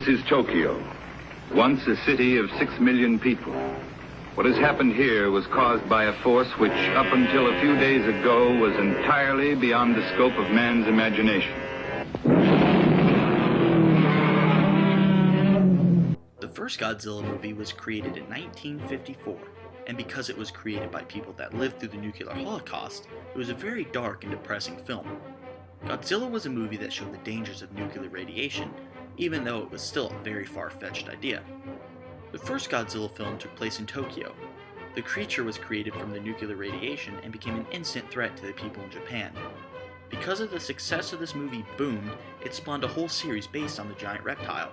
This is Tokyo, once a city of 6 million people. What has happened here was caused by a force which, up until a few days ago, was entirely beyond the scope of man's imagination. The first Godzilla movie was created in 1954, and because it was created by people that lived through the nuclear holocaust, it was a very dark and depressing film. Godzilla was a movie that showed the dangers of nuclear radiation, even though it was still a very far-fetched idea. The first Godzilla film took place in Tokyo. The creature was created from the nuclear radiation and became an instant threat to the people in Japan. Because of the success of this movie boomed, it spawned a whole series based on the giant reptile.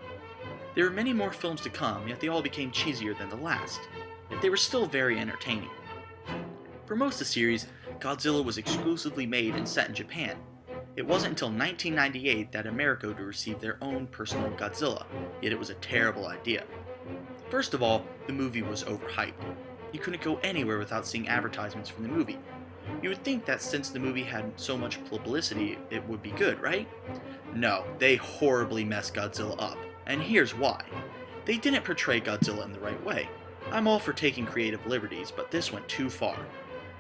There were many more films to come, yet they all became cheesier than the last, yet they were still very entertaining. For most of the series, Godzilla was exclusively made and set in Japan. It wasn't until 1998 that America would receive their own personal Godzilla, yet it was a terrible idea. First of all, the movie was overhyped. You couldn't go anywhere without seeing advertisements from the movie. You would think that since the movie had so much publicity, it would be good, right? No, they horribly messed Godzilla up, and here's why. They didn't portray Godzilla in the right way. I'm all for taking creative liberties, but this went too far.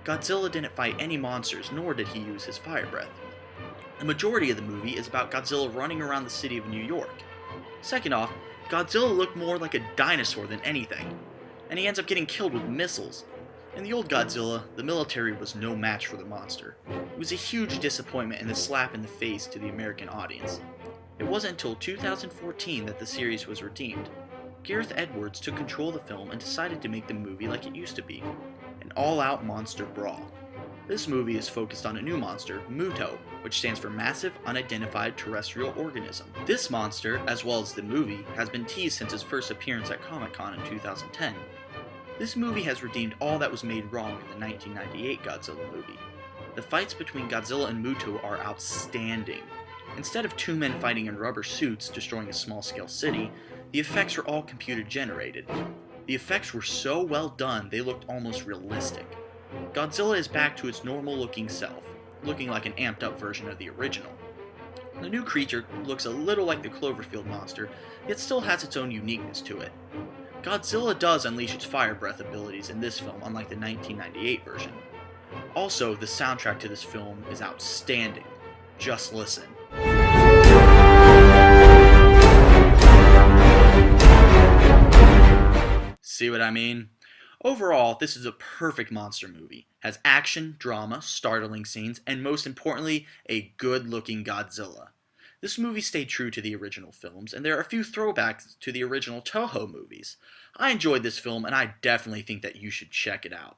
Godzilla didn't fight any monsters, nor did he use his fire breath. The majority of the movie is about Godzilla running around the city of New York. Second off, Godzilla looked more like a dinosaur than anything, and he ends up getting killed with missiles. In the old Godzilla, the military was no match for the monster. It was a huge disappointment and a slap in the face to the American audience. It wasn't until 2014 that the series was redeemed. Gareth Edwards took control of the film and decided to make the movie like it used to be, an all-out monster brawl. This movie is focused on a new monster, Muto, which stands for Massive Unidentified Terrestrial Organism. This monster, as well as the movie, has been teased since its first appearance at Comic-Con in 2010. This movie has redeemed all that was made wrong in the 1998 Godzilla movie. The fights between Godzilla and Muto are outstanding. Instead of two men fighting in rubber suits destroying a small-scale city, the effects were all computer-generated. The effects were so well done they looked almost realistic. Godzilla is back to its normal-looking self, looking like an amped-up version of the original. The new creature looks a little like the Cloverfield monster, yet still has its own uniqueness to it. Godzilla does unleash its fire breath abilities in this film, unlike the 1998 version. Also, the soundtrack to this film is outstanding. Just listen. See what I mean? Overall, this is a perfect monster movie. Has action, drama, startling scenes, and most importantly, a good-looking Godzilla. This movie stayed true to the original films, and there are a few throwbacks to the original Toho movies. I enjoyed this film, and I definitely think that you should check it out.